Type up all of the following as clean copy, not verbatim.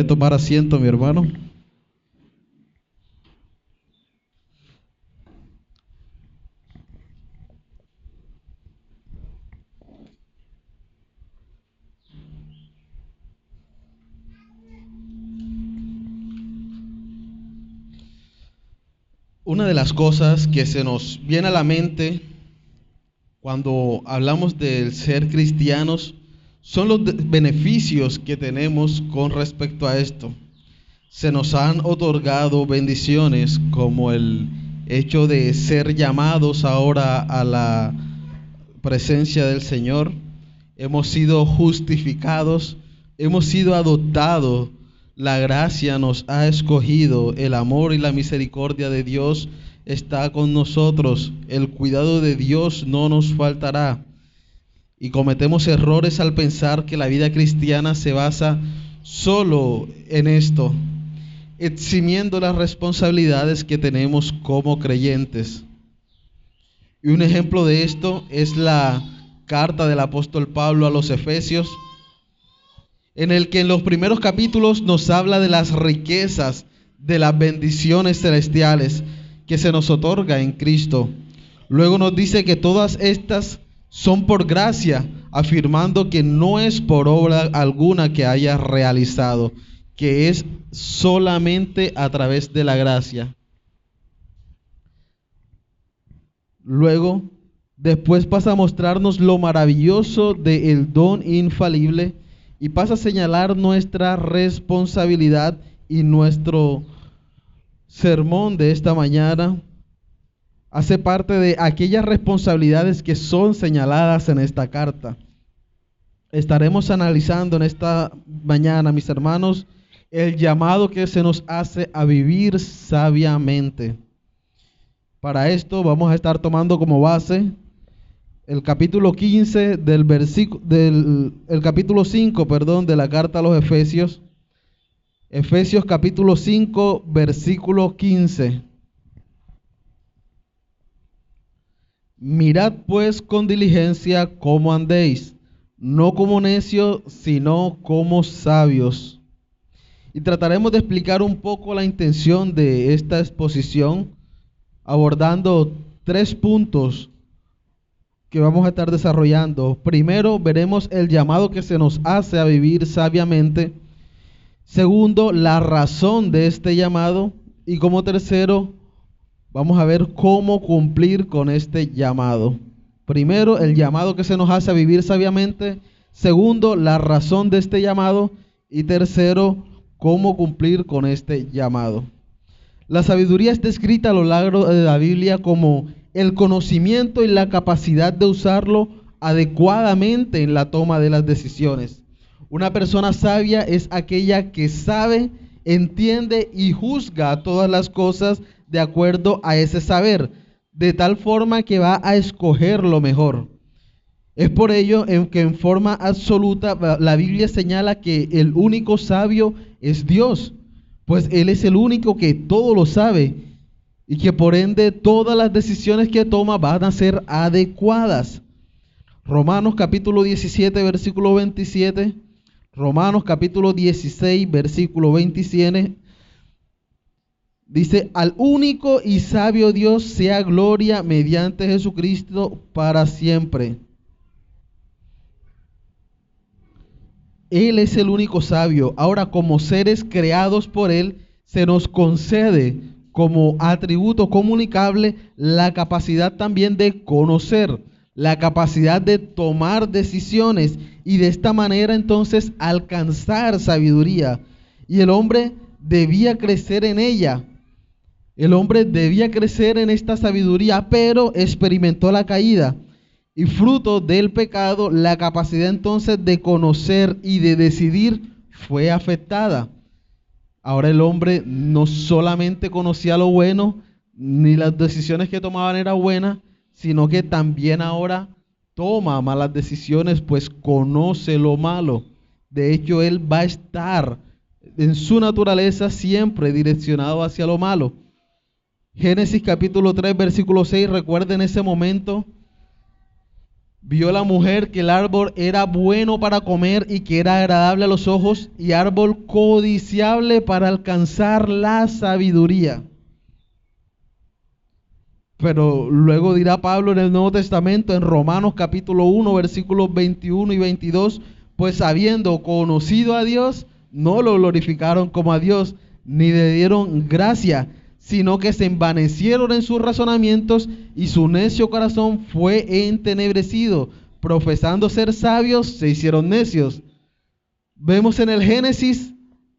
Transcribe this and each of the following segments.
tomar asiento, mi hermano. Una de las cosas que se nos viene a la mente cuando hablamos del ser cristianos son los beneficios que tenemos con respecto a esto. Se nos han otorgado bendiciones como el hecho de ser llamados ahora a la presencia del Señor. Hemos sido justificados, hemos sido adoptados. La gracia nos ha escogido, el amor y la misericordia de Dios está con nosotros, el cuidado de Dios no nos faltará. Y cometemos errores al pensar que la vida cristiana se basa solo en esto, eximiendo las responsabilidades que tenemos como creyentes. Y un ejemplo de esto es la carta del apóstol Pablo a los Efesios, en el que en los primeros capítulos nos habla de las riquezas, de las bendiciones celestiales que se nos otorga en Cristo. Luego nos dice que todas estas son por gracia, afirmando que no es por obra alguna que haya realizado, que es solamente a través de la gracia. Luego, después pasa a mostrarnos lo maravilloso del don infalible y pasa a señalar nuestra responsabilidad, y nuestro sermón de esta mañana hace parte de aquellas responsabilidades que son señaladas en esta carta. Estaremos analizando en esta mañana, mis hermanos, el llamado que se nos hace a vivir sabiamente. Para esto vamos a estar tomando como base el capítulo 15 el capítulo 5, de la carta a los Efesios. Efesios capítulo 5, versículo 15. Mirad pues con diligencia cómo andéis, no como necios, sino como sabios. Y trataremos de explicar un poco la intención de esta exposición, abordando 3 puntos que vamos a estar desarrollando. Primero, veremos el llamado que se nos hace a vivir sabiamente. Segundo, la razón de este llamado. Y como tercero, vamos a ver cómo cumplir con este llamado. Primero, el llamado que se nos hace a vivir sabiamente. Segundo, la razón de este llamado. Y tercero, cómo cumplir con este llamado. La sabiduría está escrita a lo largo de la Biblia como el conocimiento y la capacidad de usarlo adecuadamente en la toma de las decisiones. Una persona sabia es aquella que sabe, entiende y juzga todas las cosas de acuerdo a ese saber, de tal forma que va a escoger lo mejor. Es por ello que en forma absoluta la Biblia señala que el único sabio es Dios, pues Él es el único que todo lo sabe y que por ende todas las decisiones que toma van a ser adecuadas. Romanos capítulo 17, versículo 27. Romanos capítulo 16, versículo 27. Dice: al único y sabio Dios sea gloria mediante Jesucristo para siempre. Él es el único sabio. Ahora, como seres creados por Él, se nos concede como atributo comunicable la capacidad también de conocer, la capacidad de tomar decisiones y de esta manera entonces alcanzar sabiduría. Y el hombre debía crecer en ella. El hombre debía crecer en esta sabiduría, pero experimentó la caída. Y fruto del pecado, la capacidad entonces de conocer y de decidir fue afectada. Ahora el hombre no solamente conocía lo bueno, ni las decisiones que tomaban eran buenas, sino que también ahora toma malas decisiones, pues conoce lo malo. De hecho, él va a estar en su naturaleza siempre direccionado hacia lo malo. Génesis capítulo 3, versículo 6, recuerden ese momento Vio la mujer que el árbol era bueno para comer y que era agradable a los ojos y árbol codiciable para alcanzar la sabiduría. Pero luego dirá Pablo en el Nuevo Testamento, en Romanos capítulo 1, versículos 21 y 22, pues habiendo conocido a Dios, no lo glorificaron como a Dios, ni le dieron gracia, sino que se envanecieron en sus razonamientos y su necio corazón fue entenebrecido. Profesando ser sabios, se hicieron necios. Vemos en el Génesis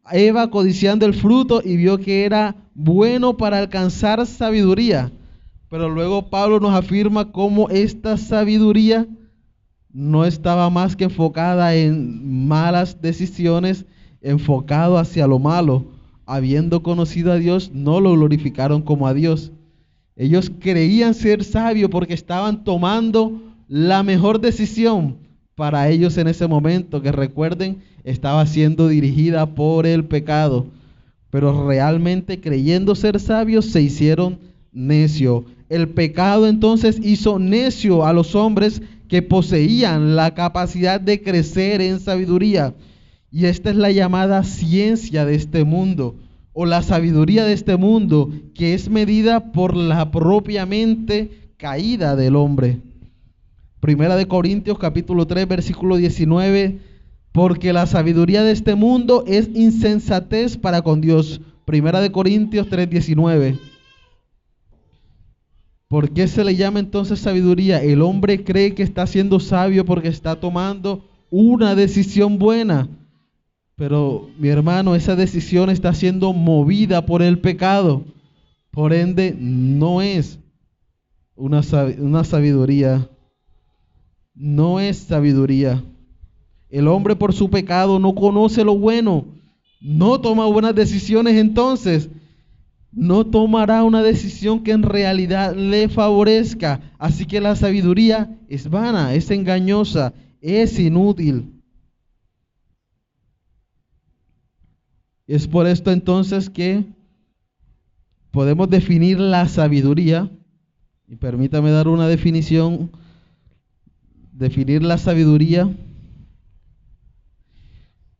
a Eva codiciando el fruto y vio que era bueno para alcanzar sabiduría. Pero luego Pablo nos afirma cómo esta sabiduría no estaba más que enfocada en malas decisiones, enfocado hacia lo malo. Habiendo conocido a Dios, no lo glorificaron como a Dios. Ellos creían ser sabios porque estaban tomando la mejor decisión para ellos en ese momento, que recuerden, estaba siendo dirigida por el pecado. Pero realmente creyendo ser sabios, se hicieron necios. El pecado entonces hizo necio a los hombres que poseían la capacidad de crecer en sabiduría. Y esta es la llamada ciencia de este mundo, o la sabiduría de este mundo, que es medida por la propia mente caída del hombre. Primera de Corintios capítulo 3 versículo 19, porque la sabiduría de este mundo es insensatez para con Dios. Primera de Corintios 3:19. ¿Por qué se le llama entonces sabiduría? El hombre cree que está siendo sabio porque está tomando una decisión buena. Pero mi hermano, esa decisión está siendo movida por el pecado. Por ende, no es una sabiduría. No es sabiduría. El hombre por su pecado no conoce lo bueno. No toma buenas decisiones, entonces no tomará una decisión que en realidad le favorezca. Así que la sabiduría es vana, es engañosa, es inútil. Es por esto entonces que podemos definir la sabiduría, y permítame dar una definición, definir la sabiduría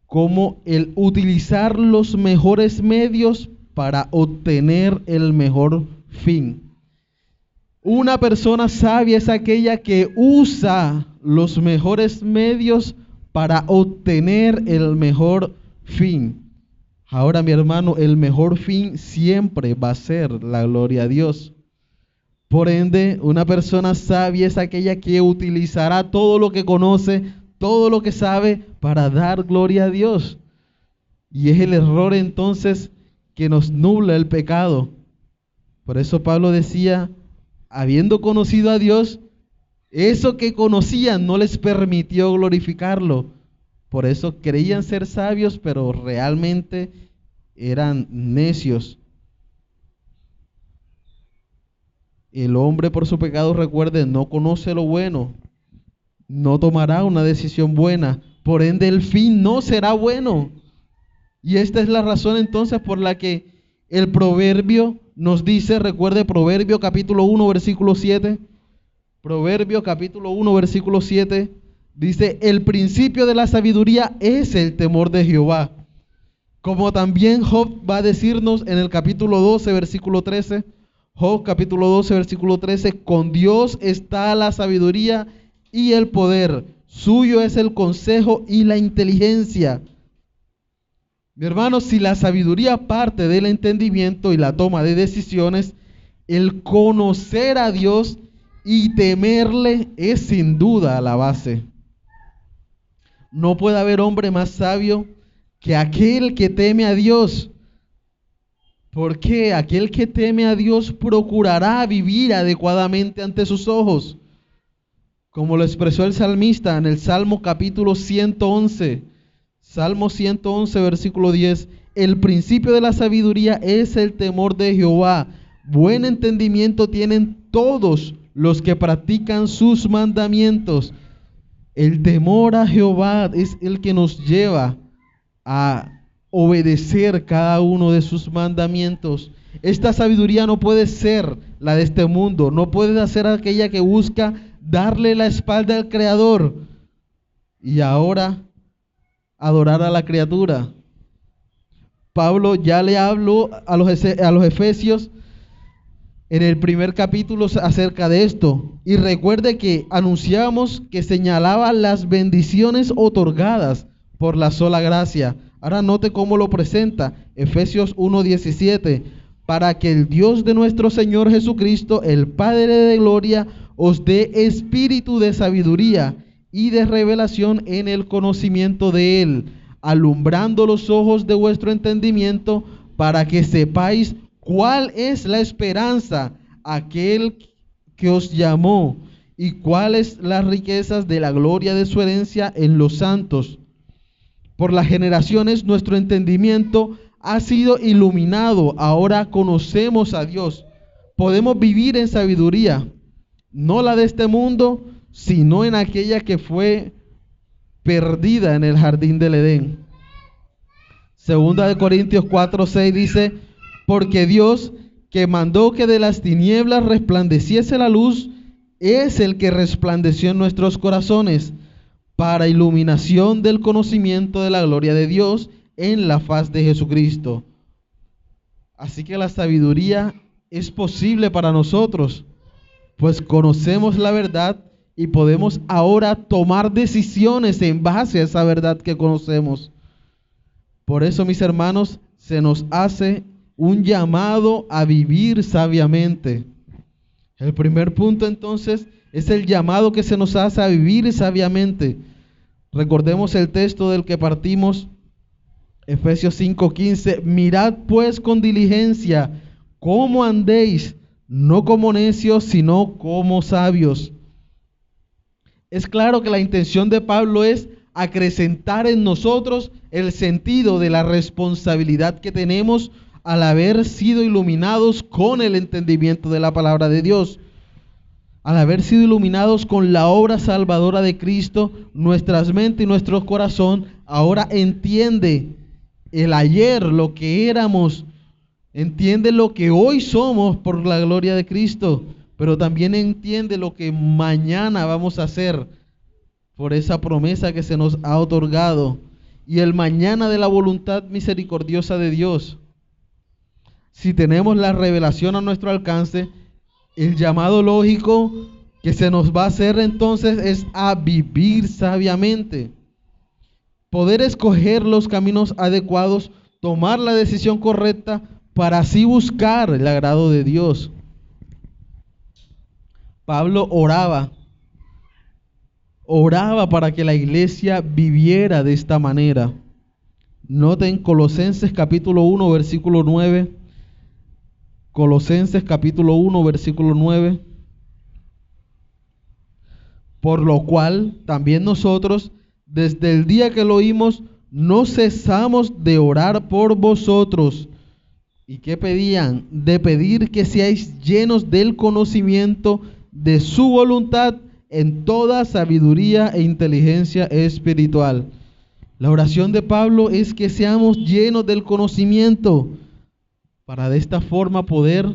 como el utilizar los mejores medios para obtener el mejor fin. Una persona sabia es aquella que usa los mejores medios para obtener el mejor fin. Ahora, mi hermano, el mejor fin siempre va a ser la gloria a Dios. Por ende, una persona sabia es aquella que utilizará todo lo que conoce, todo lo que sabe para dar gloria a Dios. Y es el error entonces que nos nubla el pecado. Por eso Pablo decía, habiendo conocido a Dios, eso que conocían no les permitió glorificarlo. Por eso creían ser sabios, pero realmente eran necios. El hombre por su pecado, recuerde, no conoce lo bueno, no tomará una decisión buena, por ende el fin no será bueno. Y esta es la razón entonces por la que el proverbio nos dice, recuerde Proverbio capítulo 1 versículo 7, Proverbio capítulo 1 versículo 7, dice, el principio de la sabiduría es el temor de Jehová. Como también Job va a decirnos en el capítulo 12 versículo 13, Job capítulo 12 versículo 13, con Dios está la sabiduría y el poder, suyo es el consejo y la inteligencia. Mi hermano, si la sabiduría parte del entendimiento y la toma de decisiones, el conocer a Dios y temerle es sin duda la base. No puede haber hombre más sabio que aquel que teme a Dios. Porque aquel que teme a Dios procurará vivir adecuadamente ante sus ojos. Como lo expresó el salmista en el Salmo capítulo 111. Salmo 111, versículo 10. El principio de la sabiduría es el temor de Jehová. Buen entendimiento tienen todos los que practican sus mandamientos. El temor a Jehová es el que nos lleva a obedecer cada uno de sus mandamientos. Esta sabiduría no puede ser la de este mundo, no puede ser aquella que busca darle la espalda al Creador y ahora adorar a la criatura. Pablo ya le habló a los efesios en el primer capítulo acerca de esto. Y recuerde que anunciábamos que señalaba las bendiciones otorgadas por la sola gracia. Ahora note cómo lo presenta. Efesios 1:17. Para que el Dios de nuestro Señor Jesucristo, el Padre de gloria, os dé espíritu de sabiduría y de revelación en el conocimiento de Él, alumbrando los ojos de vuestro entendimiento, para que sepáis cuál es la esperanza, aquel que os llamó, y cuáles las riquezas de la gloria de su herencia en los santos. Por las generaciones nuestro entendimiento ha sido iluminado, ahora conocemos a Dios. Podemos vivir en sabiduría, no la de este mundo, sino en aquella que fue perdida en el jardín del Edén. Segunda de Corintios 4:6 dice: porque Dios, que mandó que de las tinieblas resplandeciese la luz, es el que resplandeció en nuestros corazones para iluminación del conocimiento de la gloria de Dios en la faz de Jesucristo. Así que la sabiduría es posible para nosotros, pues conocemos la verdad y podemos ahora tomar decisiones en base a esa verdad que conocemos. Por eso, mis hermanos, se nos hace un llamado a vivir sabiamente. El primer punto entonces es el llamado que se nos hace a vivir sabiamente. Recordemos el texto del que partimos, Efesios 5:15. Mirad pues con diligencia cómo andéis, no como necios, sino como sabios. Es claro que la intención de Pablo es acrecentar en nosotros el sentido de la responsabilidad que tenemos al haber sido iluminados con el entendimiento de la palabra de Dios. Al haber sido iluminados con la obra salvadora de Cristo, nuestras mentes y nuestro corazón ahora entiende el ayer, lo que éramos, entiende lo que hoy somos por la gloria de Cristo, pero también entiende lo que mañana vamos a hacer por esa promesa que se nos ha otorgado y el mañana de la voluntad misericordiosa de Dios. Si tenemos la revelación a nuestro alcance, el llamado lógico que se nos va a hacer entonces es a vivir sabiamente, poder escoger los caminos adecuados, tomar la decisión correcta para así buscar el agrado de Dios. Pablo oraba para que la iglesia viviera de esta manera. Noten Colosenses capítulo 1, versículo 9. Colosenses capítulo 1, versículo 9. Por lo cual también nosotros, desde el día que lo oímos, no cesamos de orar por vosotros. ¿Y qué pedían? De pedir que seáis llenos del conocimiento de su voluntad en toda sabiduría e inteligencia espiritual. La oración de Pablo es que seamos llenos del conocimiento para de esta forma poder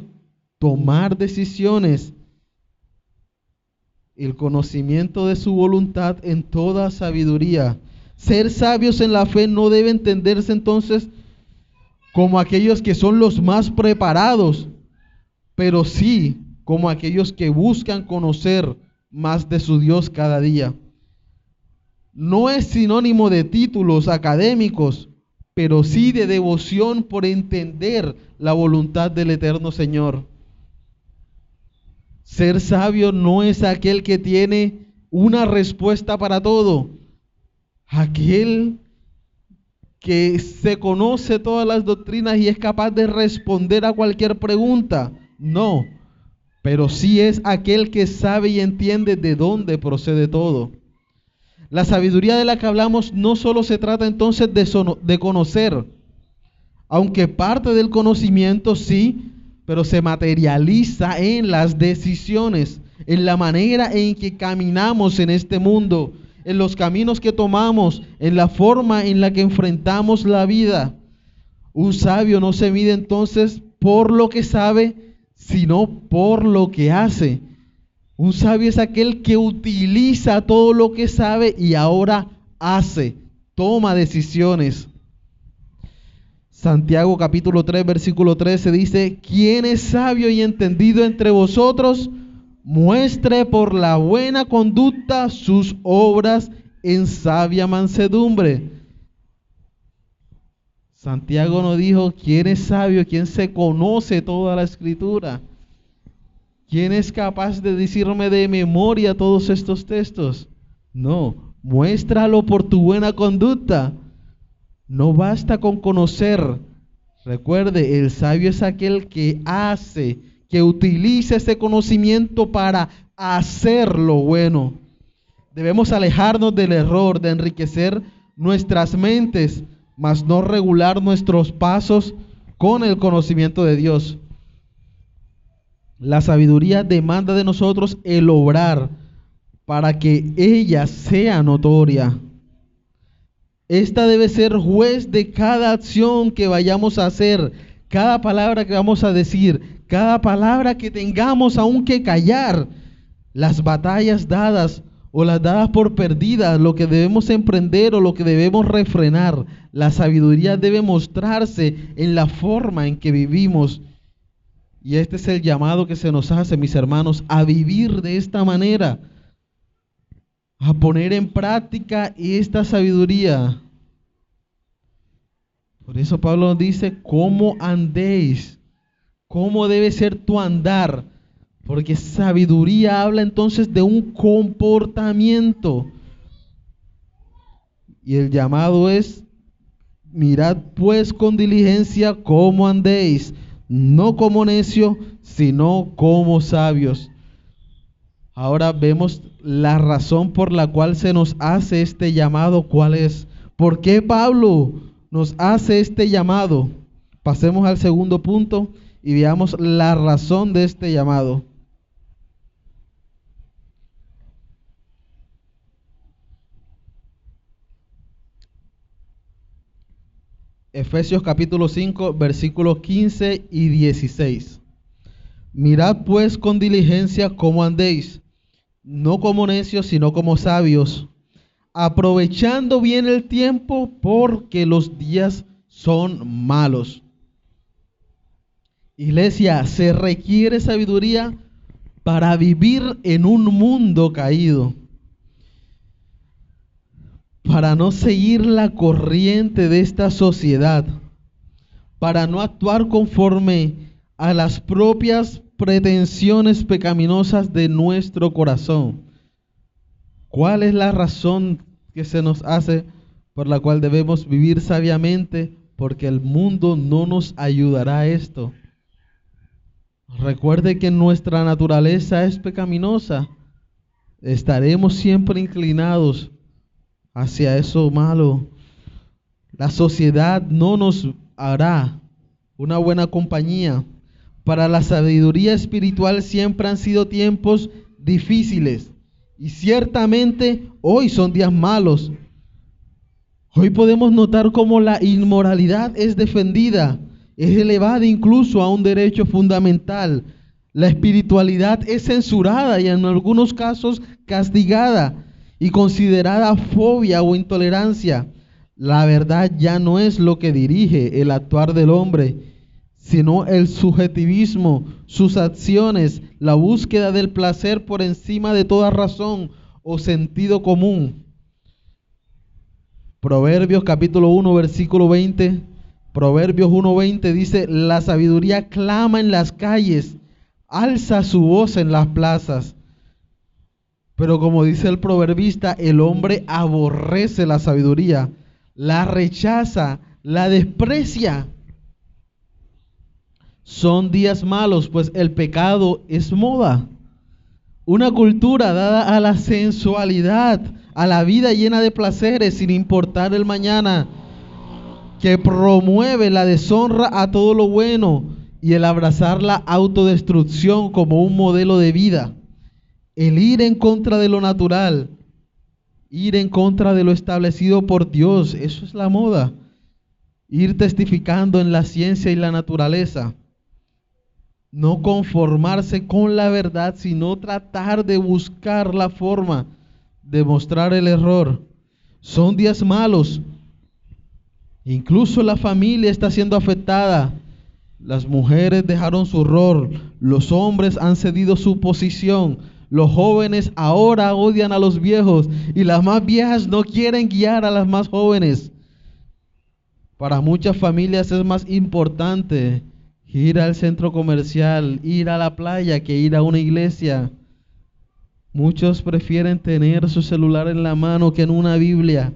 tomar decisiones. El conocimiento de su voluntad en toda sabiduría. Ser sabios en la fe no debe entenderse entonces como aquellos que son los más preparados, pero sí como aquellos que buscan conocer más de su Dios cada día. No es sinónimo de títulos académicos, pero sí de devoción por entender la voluntad del eterno Señor. Ser sabio no es aquel que tiene una respuesta para todo, aquel que se conoce todas las doctrinas y es capaz de responder a cualquier pregunta. No, pero sí es aquel que sabe y entiende de dónde procede todo. La sabiduría de la que hablamos no solo se trata entonces de conocer, aunque parte del conocimiento sí, pero se materializa en las decisiones, en la manera en que caminamos en este mundo, en los caminos que tomamos, en la forma en la que enfrentamos la vida. Un sabio no se mide entonces por lo que sabe, sino por lo que hace. Un sabio es aquel que utiliza todo lo que sabe y ahora hace, toma decisiones. Santiago capítulo 3, versículo 13 dice: ¿Quién es sabio y entendido entre vosotros? Muestre por la buena conducta sus obras en sabia mansedumbre. Santiago no dijo quién es sabio, quién se conoce toda la escritura, quién es capaz de decirme de memoria todos estos textos. No, muéstralo por tu buena conducta. No basta con conocer. Recuerde, el sabio es aquel que hace, que utiliza ese conocimiento para hacer lo bueno. Debemos alejarnos del error de enriquecer nuestras mentes, mas no regular nuestros pasos con el conocimiento de Dios. La sabiduría demanda de nosotros el obrar para que ella sea notoria. Esta debe ser juez de cada acción que vayamos a hacer, cada palabra que vamos a decir, cada palabra que tengamos aún que callar, las batallas dadas o las dadas por perdidas, lo que debemos emprender o lo que debemos refrenar. La sabiduría debe mostrarse en la forma en que vivimos. Y este es el llamado que se nos hace, mis hermanos, a vivir de esta manera, a poner en práctica esta sabiduría. Por eso Pablo nos dice: ¿cómo andéis? ¿Cómo debe ser tu andar? Porque sabiduría habla entonces de un comportamiento. Y el llamado es: mirad pues con diligencia cómo andéis, no como necios, sino como sabios. Ahora vemos la razón por la cual se nos hace este llamado. ¿Cuál es? ¿Por qué Pablo nos hace este llamado? Pasemos al segundo punto y veamos la razón de este llamado. Efesios capítulo 5, versículos 15 y 16. Mirad pues con diligencia cómo andéis, no como necios, sino como sabios, aprovechando bien el tiempo, porque los días son malos. Iglesia, se requiere sabiduría para vivir en un mundo caído, para no seguir la corriente de esta sociedad, para no actuar conforme a las propias pretensiones pecaminosas de nuestro corazón. ¿Cuál es la razón que se nos hace por la cual debemos vivir sabiamente? Porque el mundo no nos ayudará a esto. Recuerde que nuestra naturaleza es pecaminosa. Estaremos siempre inclinados hacia eso malo. La sociedad no nos hará una buena compañía. Para la sabiduría espiritual siempre han sido tiempos difíciles. Y ciertamente hoy son días malos. Hoy podemos notar cómo la inmoralidad es defendida, es elevada incluso a un derecho fundamental. La espiritualidad es censurada y en algunos casos castigada y considerada fobia o intolerancia. La verdad ya no es lo que dirige el actuar del hombre, sino el subjetivismo, sus acciones, la búsqueda del placer por encima de toda razón o sentido común. Proverbios capítulo 1, versículo 20, Proverbios 1:20 dice: la sabiduría clama en las calles, alza su voz en las plazas. Pero como dice el proverbista, el hombre aborrece la sabiduría, la rechaza, la desprecia. Son días malos, pues el pecado es moda. Una cultura dada a la sensualidad, a la vida llena de placeres sin importar el mañana, que promueve la deshonra a todo lo bueno y el abrazar la autodestrucción como un modelo de vida. El ir en contra de lo natural, ir en contra de lo establecido por Dios, eso es la moda. Ir testificando en la ciencia y la naturaleza. No conformarse con la verdad, sino tratar de buscar la forma de mostrar el error. Son días malos. Incluso la familia está siendo afectada. Las mujeres dejaron su rol, los hombres han cedido su posición, los jóvenes ahora odian a los viejos y las más viejas no quieren guiar a las más jóvenes. Para muchas familias es más importante ir al centro comercial, ir a la playa que ir a una iglesia. Muchos prefieren tener su celular en la mano que en una Biblia.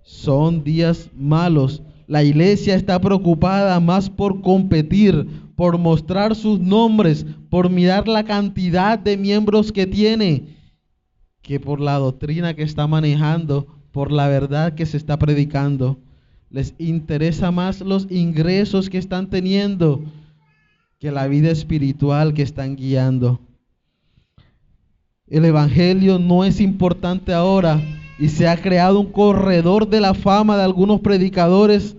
Son días malos. La iglesia está preocupada más por competir, por mostrar sus nombres, por mirar la cantidad de miembros que tiene, que por la doctrina que está manejando, por la verdad que se está predicando. Les interesa más los ingresos que están teniendo que la vida espiritual que están guiando. El evangelio no es importante ahora y se ha creado un corredor de la fama de algunos predicadores.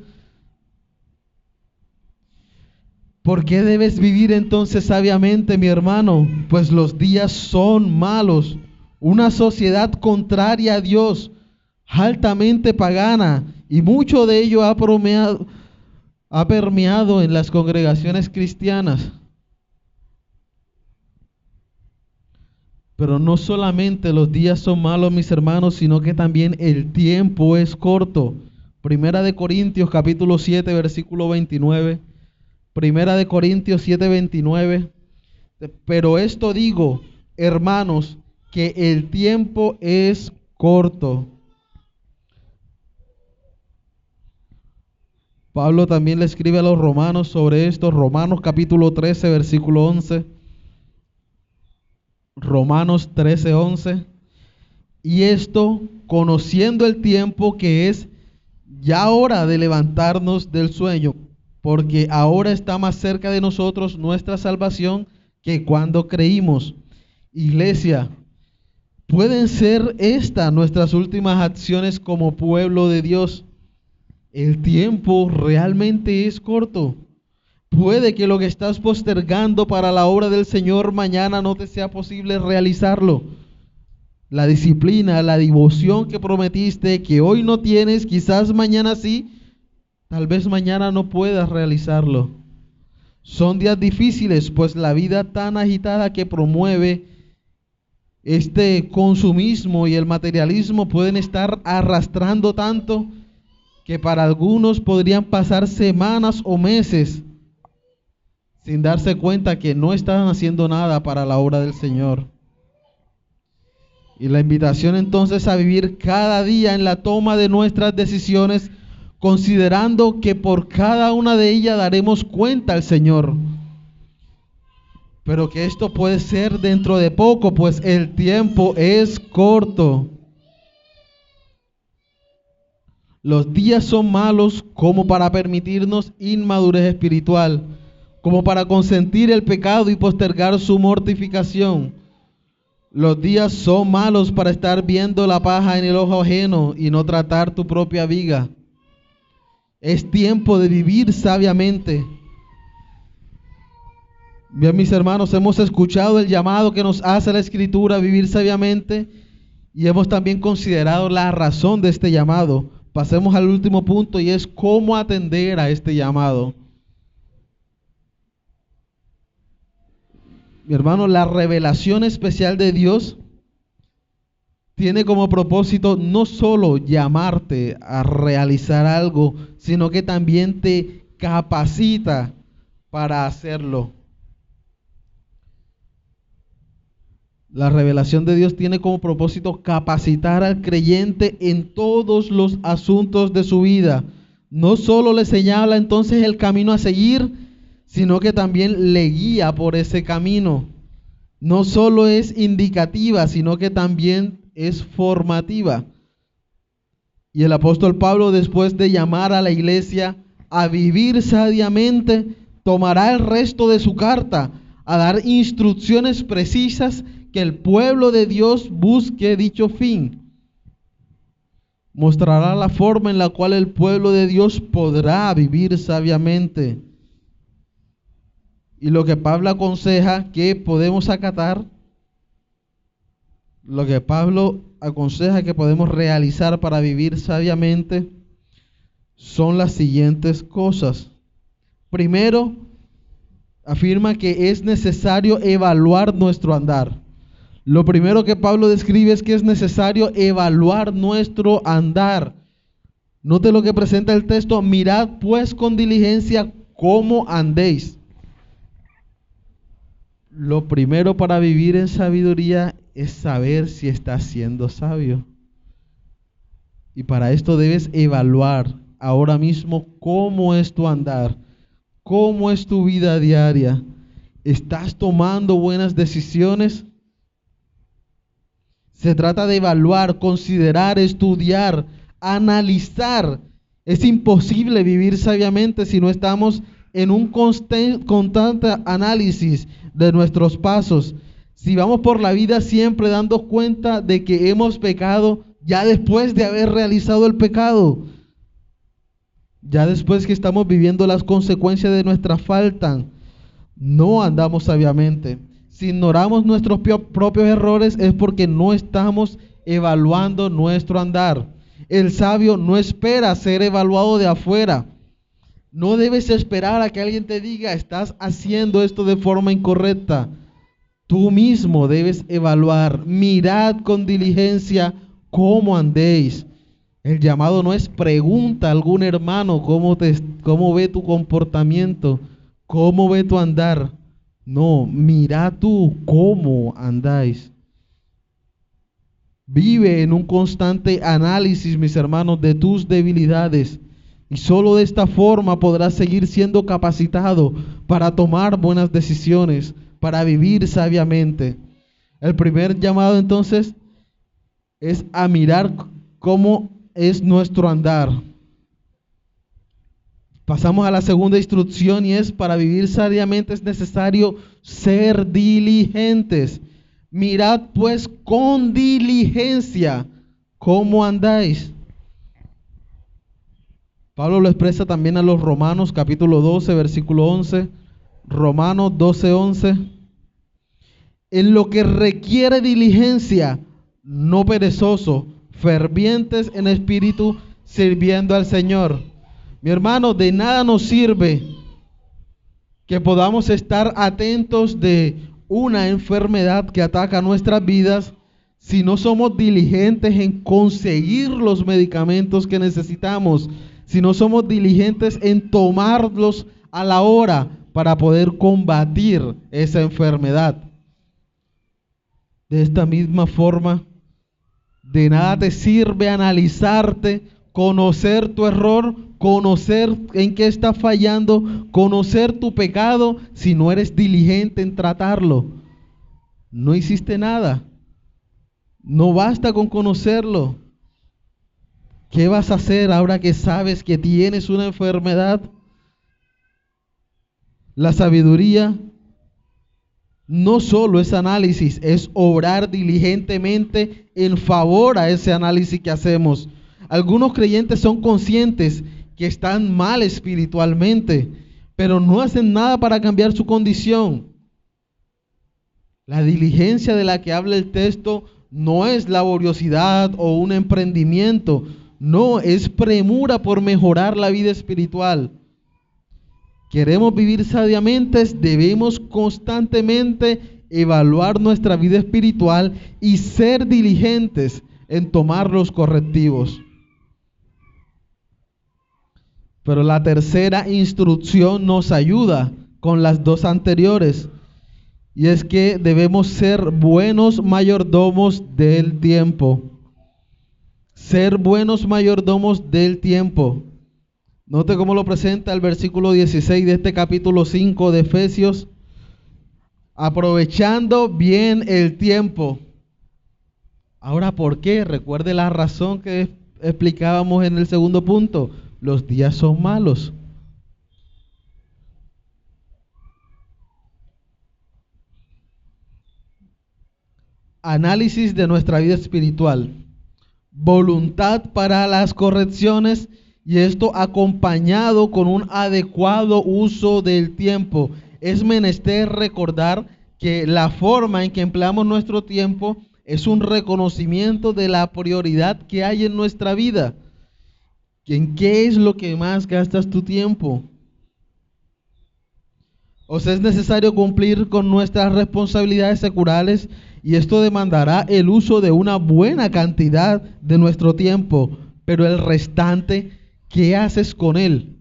¿Por qué debes vivir entonces sabiamente, mi hermano? Pues los días son malos. Una sociedad contraria a Dios, altamente pagana, y mucho de ello ha permeado en las congregaciones cristianas. Pero no solamente los días son malos, mis hermanos, sino que también el tiempo es corto. Primera de Corintios capítulo 7, versículo 29. Primera de Corintios 7, 29. Pero esto digo, hermanos, que el tiempo es corto. Pablo también le escribe a los romanos sobre esto. Romanos capítulo 13, versículo 11. Romanos 13, 11. Y esto, conociendo el tiempo que es ya hora de levantarnos del sueño, porque ahora está más cerca de nosotros nuestra salvación que cuando creímos. Iglesia, ¿pueden ser estas nuestras últimas acciones como pueblo de Dios? El tiempo realmente es corto. Puede que lo que estás postergando para la obra del Señor mañana no te sea posible realizarlo. La disciplina, la devoción que prometiste, que hoy no tienes, quizás mañana sí, tal vez mañana no puedas realizarlo. Son días difíciles, pues la vida tan agitada que promueve este consumismo y el materialismo pueden estar arrastrando tanto que para algunos podrían pasar semanas o meses sin darse cuenta que no están haciendo nada para la obra del Señor. Y la invitación entonces a vivir cada día en la toma de nuestras decisiones, considerando que por cada una de ellas daremos cuenta al Señor. Pero que esto puede ser dentro de poco, pues el tiempo es corto. Los días son malos como para permitirnos inmadurez espiritual, como para consentir el pecado y postergar su mortificación. Los días son malos para estar viendo la paja en el ojo ajeno y no tratar tu propia viga. Es tiempo de vivir sabiamente. Bien, mis hermanos, hemos escuchado el llamado que nos hace la Escritura a vivir sabiamente y hemos también considerado la razón de este llamado. Pasemos al último punto y es cómo atender a este llamado. Mi hermano, la revelación especial de Dios tiene como propósito no solo llamarte a realizar algo, sino que también te capacita para hacerlo. La revelación de Dios tiene como propósito capacitar al creyente en todos los asuntos de su vida. No solo le señala entonces el camino a seguir, sino que también le guía por ese camino. No solo es indicativa, sino que también es formativa. Y el apóstol Pablo, después de llamar a la iglesia a vivir sabiamente, tomará el resto de su carta a dar instrucciones precisas que el pueblo de Dios busque dicho fin. Mostrará la forma en la cual el pueblo de Dios podrá vivir sabiamente. Y lo que Pablo aconseja que podemos acatar, lo que Pablo aconseja que podemos realizar para vivir sabiamente, son las siguientes cosas. Primero, afirma que es necesario evaluar nuestro andar. Lo primero que Pablo describe es que es necesario evaluar nuestro andar. Note lo que presenta el texto: mirad pues con diligencia cómo andéis. Lo primero para vivir en sabiduría es saber si estás siendo sabio. Y para esto debes evaluar ahora mismo cómo es tu andar, cómo es tu vida diaria. ¿Estás tomando buenas decisiones? Se trata de evaluar, considerar, estudiar, analizar. Es imposible vivir sabiamente si no estamos en un constante análisis de nuestros pasos. Si vamos por la vida siempre dando cuenta de que hemos pecado ya después de haber realizado el pecado, ya después que estamos viviendo las consecuencias de nuestra falta, no andamos sabiamente. Si ignoramos nuestros propios errores es porque no estamos evaluando nuestro andar. El sabio no espera ser evaluado de afuera. No debes esperar a que alguien te diga: estás haciendo esto de forma incorrecta. Tú mismo debes evaluar. Mirad con diligencia cómo andéis. El llamado no es pregunta a algún hermano cómo ve tu comportamiento, cómo ve tu andar. No, mira tú cómo andáis. Vive en un constante análisis, mis hermanos, de tus debilidades. Y solo de esta forma podrás seguir siendo capacitado para tomar buenas decisiones, para vivir sabiamente. El primer llamado entonces es a mirar cómo es nuestro andar. Pasamos a la segunda instrucción, y es: para vivir sabiamente es necesario ser diligentes. Mirad pues con diligencia cómo andáis. Pablo lo expresa también a los Romanos, capítulo 12, versículo 11. Romanos 12, 11. En lo que requiere diligencia, no perezoso, fervientes en espíritu, sirviendo al Señor. Mi hermano, de nada nos sirve que podamos estar atentos de una enfermedad que ataca nuestras vidas si no somos diligentes en conseguir los medicamentos que necesitamos, si no somos diligentes en tomarlos a la hora para poder combatir esa enfermedad. De esta misma forma, de nada te sirve analizarte, conocer tu error, conocer en qué estás fallando, conocer tu pecado, si no eres diligente en tratarlo. No hiciste nada. No basta con conocerlo. ¿Qué vas a hacer ahora que sabes que tienes una enfermedad? La sabiduría no solo es análisis, es obrar diligentemente en favor a ese análisis que hacemos. Algunos creyentes son conscientes que están mal espiritualmente, pero no hacen nada para cambiar su condición. La diligencia de la que habla el texto no es laboriosidad o un emprendimiento, no, es premura por mejorar la vida espiritual. Queremos vivir sabiamente, debemos constantemente evaluar nuestra vida espiritual y ser diligentes en tomar los correctivos. Pero la tercera instrucción nos ayuda con las dos anteriores, y es que debemos ser buenos mayordomos del tiempo. Ser buenos mayordomos del tiempo. Note cómo lo presenta el versículo 16 de este capítulo 5 de Efesios. Aprovechando bien el tiempo. Ahora, ¿por qué? Recuerde la razón que explicábamos en el segundo punto. Los días son malos. Análisis de nuestra vida espiritual. Voluntad para las correcciones, y esto acompañado con un adecuado uso del tiempo. es menester recordar que la forma en que empleamos nuestro tiempo es un reconocimiento de la prioridad que hay en nuestra vida. ¿En qué es lo que más gastas tu tiempo? O sea, es necesario cumplir con nuestras responsabilidades seculares y esto demandará el uso de una buena cantidad de nuestro tiempo, pero el restante, ¿qué haces con él?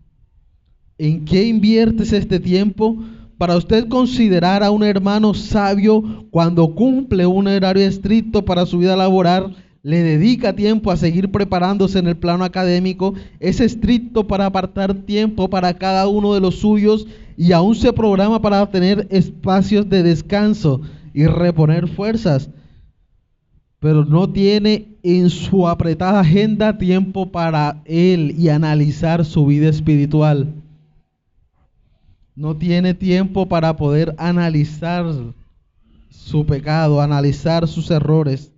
¿En qué inviertes este tiempo? Para usted considerar a un hermano sabio cuando cumple un horario estricto para su vida laboral, le dedica tiempo a seguir preparándose en el plano académico, es estricto para apartar tiempo para cada uno de los suyos y aún se programa para tener espacios de descanso y reponer fuerzas, pero no tiene en su apretada agenda tiempo para él y analizar su vida espiritual. No tiene tiempo para poder analizar su pecado, analizar sus errores.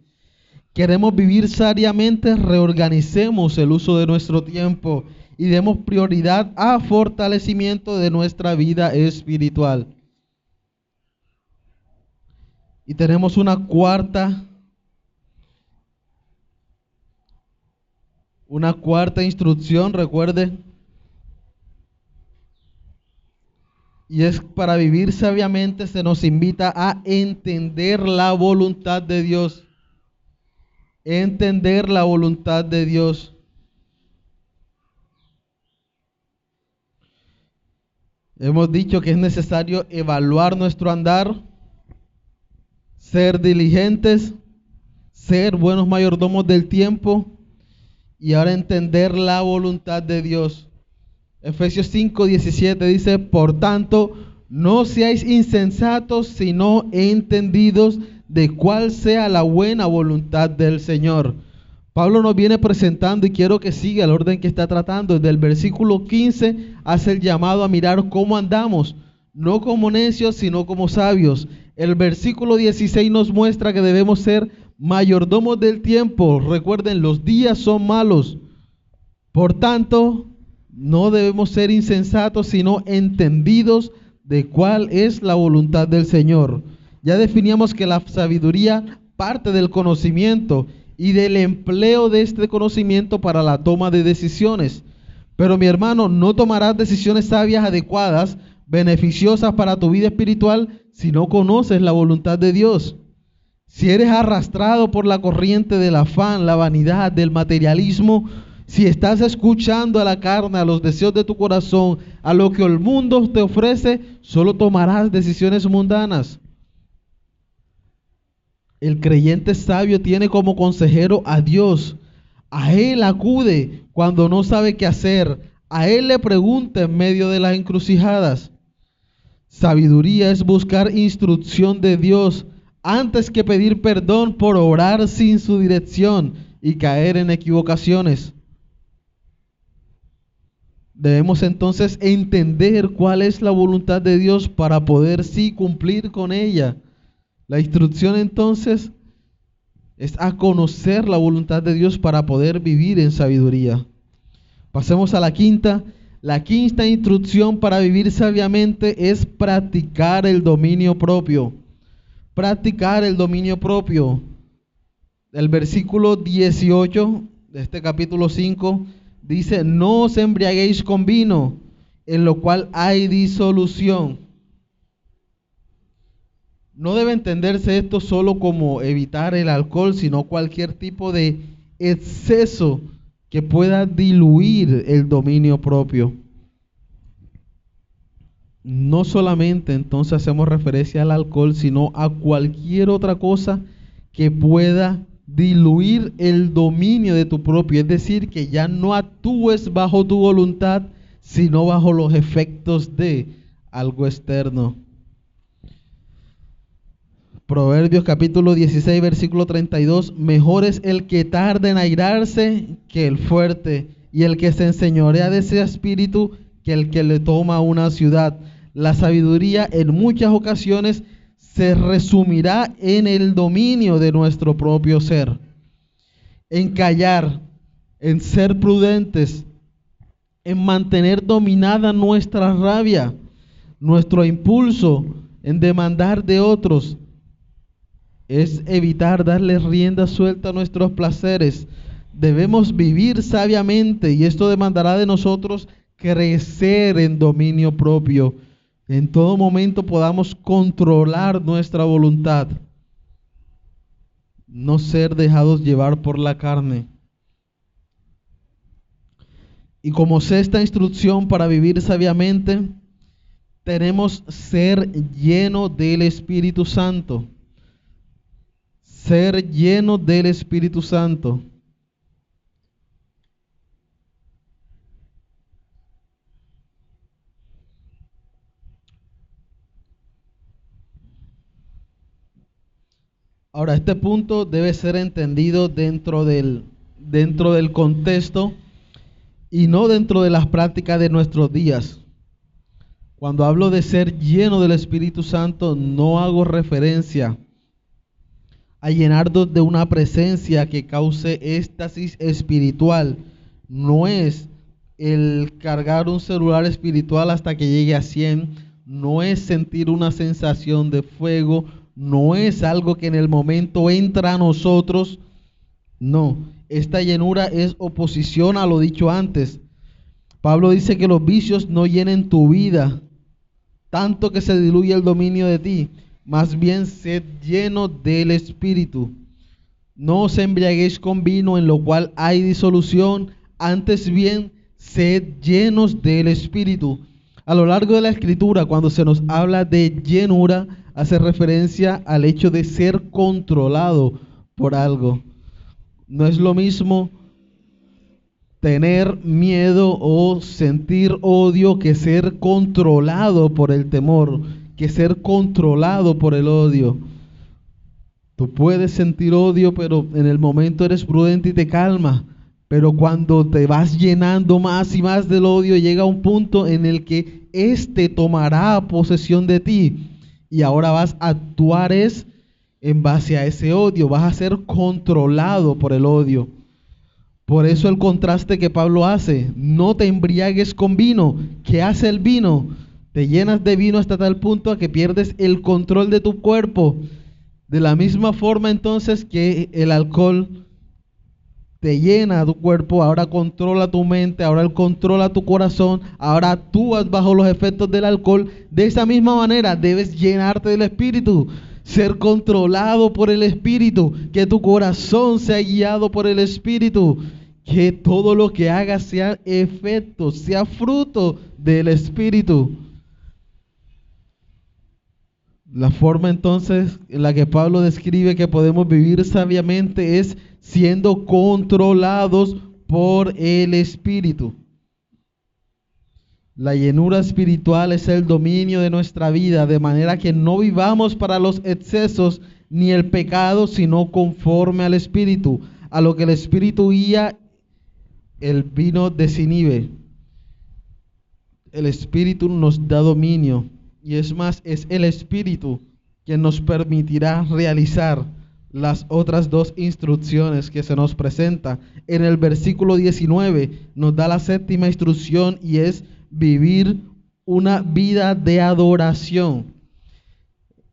Queremos vivir sabiamente, reorganicemos el uso de nuestro tiempo y demos prioridad a fortalecimiento de nuestra vida espiritual. Y tenemos una cuarta instrucción, recuerde, y es para vivir sabiamente se nos invita a entender la voluntad de Dios. Entender la voluntad de Dios. Hemos dicho que es necesario evaluar nuestro andar, ser diligentes, ser buenos mayordomos del tiempo y ahora entender la voluntad de Dios. Efesios 5:17 dice, por tanto, no seáis insensatos, sino entendidos de cuál sea la buena voluntad del Señor. Pablo nos viene presentando y quiero que siga el orden que está tratando. Desde el versículo 15 hace el llamado a mirar cómo andamos, no como necios, sino como sabios. El versículo 16 nos muestra que debemos ser mayordomos del tiempo. Recuerden, los días son malos. Por tanto, no debemos ser insensatos, sino entendidos de cuál es la voluntad del Señor. Ya definíamos que la sabiduría parte del conocimiento y del empleo de este conocimiento para la toma de decisiones. Pero mi hermano, no tomarás decisiones sabias, adecuadas, beneficiosas para tu vida espiritual si no conoces la voluntad de Dios. Si eres arrastrado por la corriente del afán, la vanidad, del materialismo, si estás escuchando a la carne, a los deseos de tu corazón, a lo que el mundo te ofrece, solo tomarás decisiones mundanas. El creyente sabio tiene como consejero a Dios. A Él acude cuando no sabe qué hacer. A Él le pregunta en medio de las encrucijadas. Sabiduría es buscar instrucción de Dios antes que pedir perdón por orar sin su dirección y caer en equivocaciones. Debemos entonces entender cuál es la voluntad de Dios para poder sí cumplir con ella. La instrucción entonces es a conocer la voluntad de Dios para poder vivir en sabiduría. Pasemos a la quinta. La quinta instrucción para vivir sabiamente es practicar el dominio propio. Practicar el dominio propio. El versículo 18 de este capítulo 5 dice, no os embriaguéis con vino, en lo cual hay disolución. No debe entenderse esto solo como evitar el alcohol, sino cualquier tipo de exceso que pueda diluir el dominio propio. No solamente entonces hacemos referencia al alcohol, sino a cualquier otra cosa que pueda diluir el dominio de tu propio, es decir, que ya no actúes bajo tu voluntad, sino bajo los efectos de algo externo. Proverbios capítulo 16, versículo 32, mejor es el que tarda en airarse que el fuerte, y el que se enseñorea de ese espíritu que el que le toma una ciudad. La sabiduría en muchas ocasiones se resumirá en el dominio de nuestro propio ser, en callar, en ser prudentes, en mantener dominada nuestra rabia. Nuestro impulso en demandar de otros es evitar darle rienda suelta a nuestros placeres. Debemos vivir sabiamente y esto demandará de nosotros crecer en dominio propio. En todo momento podamos controlar nuestra voluntad, no ser dejados llevar por la carne. Y como sexta instrucción para vivir sabiamente, tenemos ser lleno del Espíritu Santo. Ser lleno del Espíritu Santo. Ahora, este punto debe ser entendido dentro del contexto y no dentro de las prácticas de nuestros días. Cuando hablo de ser lleno del Espíritu Santo, no hago referencia a llenarnos de una presencia que cause éxtasis espiritual. No es el cargar un celular espiritual hasta que llegue a 100, no es sentir una sensación de fuego, no es algo que en el momento entra a nosotros. No, esta llenura es oposición a lo dicho antes. Pablo dice que los vicios no llenen tu vida, tanto que se diluye el dominio de ti. Más bien, sed lleno del Espíritu. No os embriaguéis con vino, en lo cual hay disolución. Antes bien, sed llenos del Espíritu. A lo largo de la Escritura, cuando se nos habla de llenura, hace referencia al hecho de ser controlado por algo. No es lo mismo tener miedo o sentir odio que ser controlado por el temor, que ser controlado por el odio. Tú puedes sentir odio, pero en el momento eres prudente y te calma. Pero cuando te vas llenando más y más del odio, llega un punto en el que éste tomará posesión de ti. Y ahora vas a actuar en base a ese odio. Vas a ser controlado por el odio. Por eso el contraste que Pablo hace, no te embriagues con vino. ¿Qué hace el vino? Te llenas de vino hasta tal punto a que pierdes el control de tu cuerpo. De la misma forma entonces que el alcohol te llena tu cuerpo, ahora controla tu mente, ahora él controla tu corazón, ahora actúas bajo los efectos del alcohol. De esa misma manera debes llenarte del Espíritu, ser controlado por el Espíritu, que tu corazón sea guiado por el Espíritu, que todo lo que hagas sea efecto, sea fruto del Espíritu. La forma entonces en la que Pablo describe que podemos vivir sabiamente es siendo controlados por el Espíritu. La llenura espiritual es el dominio de nuestra vida, de manera que no vivamos para los excesos ni el pecado, sino conforme al Espíritu. A lo que el Espíritu guía, el vino desinhibe. El Espíritu nos da dominio. Y es más, es el Espíritu quien nos permitirá realizar las otras dos instrucciones que se nos presenta. En el versículo 19 nos da la séptima instrucción y es vivir una vida de adoración.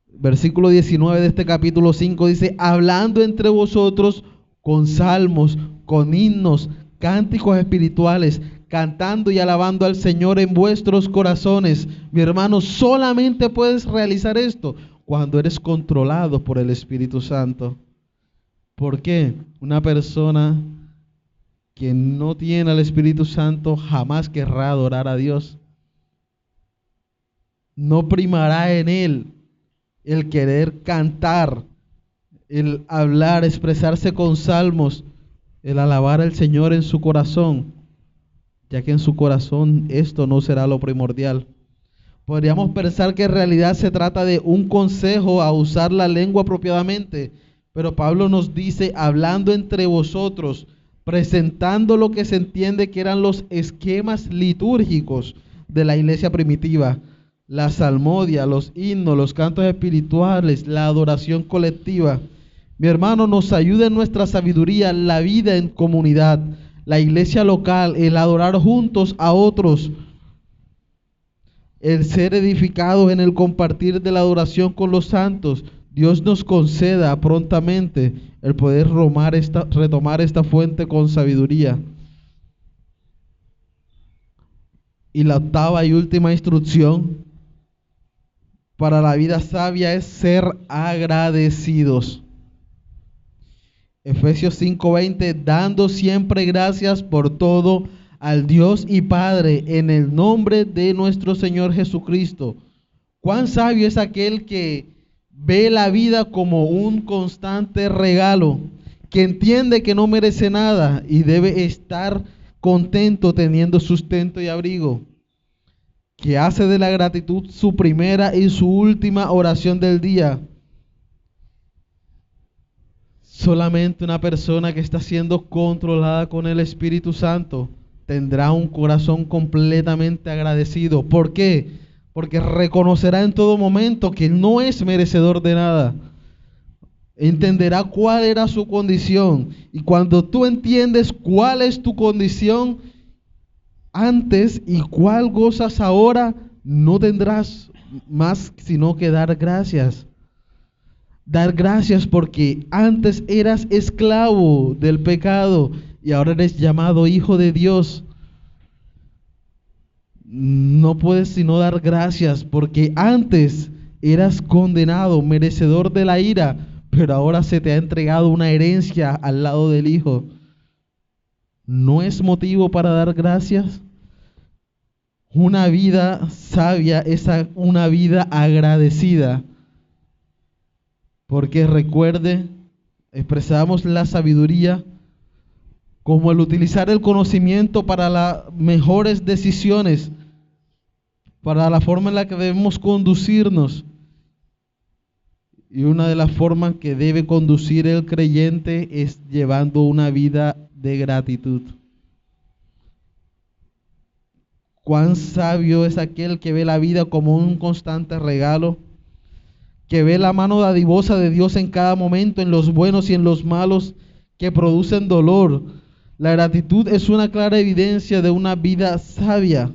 Versículo 19 de este capítulo 5 dice, hablando entre vosotros con salmos, con himnos, cánticos espirituales, cantando y alabando al Señor en vuestros corazones. Mi hermano, solamente puedes realizar esto cuando eres controlado por el Espíritu Santo. ¿Por qué? Una persona que no tiene al Espíritu Santo jamás querrá adorar a Dios. No primará en él el querer cantar, el hablar, expresarse con salmos, el alabar al Señor en su corazón, ya que en su corazón esto no será lo primordial. Podríamos pensar que en realidad se trata de un consejo a usar la lengua apropiadamente, pero Pablo nos dice, hablando entre vosotros, presentando lo que se entiende que eran los esquemas litúrgicos de la iglesia primitiva, la salmodia, los himnos, los cantos espirituales, la adoración colectiva. Mi hermano, nos ayuda en nuestra sabiduría la vida en comunidad, la iglesia local, el adorar juntos a otros. el ser edificados en el compartir de la adoración con los santos, Dios nos conceda prontamente el poder retomar esta fuente con sabiduría. Y la octava y última instrucción para la vida sabia es ser agradecidos. Efesios 5:20, dando siempre gracias por todo al Dios y Padre en el nombre de nuestro Señor Jesucristo. Cuán sabio es aquel que ve la vida como un constante regalo, que entiende que no merece nada y debe estar contento teniendo sustento y abrigo, que hace de la gratitud su primera y su última oración del día. Solamente una persona que está siendo controlada con el Espíritu Santo tendrá un corazón completamente agradecido. ¿Por qué? Porque reconocerá en todo momento que no es merecedor de nada. Entenderá cuál era su condición. Y cuando tú entiendes cuál es tu condición antes y cuál gozas ahora, no tendrás más sino que dar gracias. Dar gracias porque antes eras esclavo del pecado y ahora eres llamado hijo de Dios. No puedes sino dar gracias porque antes eras condenado, merecedor de la ira, pero ahora se te ha entregado una herencia al lado del Hijo. ¿No es motivo para dar gracias? Una vida sabia es una vida agradecida. Porque recuerde, expresamos la sabiduría como el utilizar el conocimiento para las mejores decisiones, para la forma en la que debemos conducirnos. Y una de las formas que debe conducir el creyente es llevando una vida de gratitud. Cuán sabio es aquel que ve la vida como un constante regalo, que ve la mano dadivosa de Dios en cada momento, en los buenos y en los malos, que producen dolor. La gratitud es una clara evidencia de una vida sabia.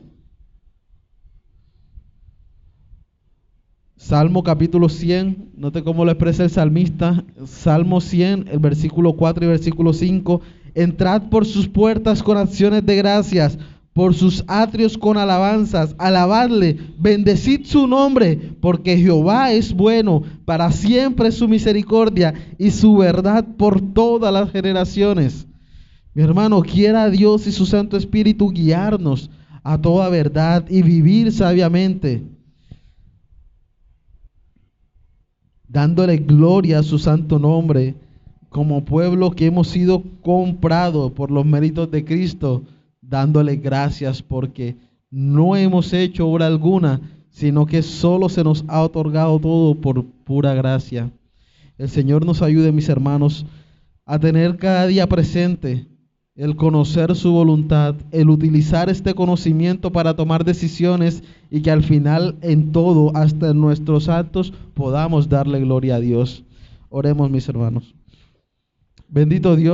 Salmo capítulo 100, note cómo lo expresa el salmista. Salmo 100, el versículo 4 y versículo 5. Entrad por sus puertas con acciones de gracias, por sus atrios con alabanzas, alabadle, bendecid su nombre, porque Jehová es bueno, para siempre es su misericordia y su verdad por todas las generaciones. Mi hermano, quiera Dios y su Santo Espíritu guiarnos a toda verdad y vivir sabiamente, dándole gloria a su santo nombre, como pueblo que hemos sido comprados por los méritos de Cristo, dándole gracias porque no hemos hecho obra alguna, sino que solo se nos ha otorgado todo por pura gracia. El Señor nos ayude, mis hermanos, a tener cada día presente el conocer su voluntad, el utilizar este conocimiento para tomar decisiones y que al final en todo, hasta en nuestros actos, podamos darle gloria a Dios. Oremos, mis hermanos. Bendito Dios.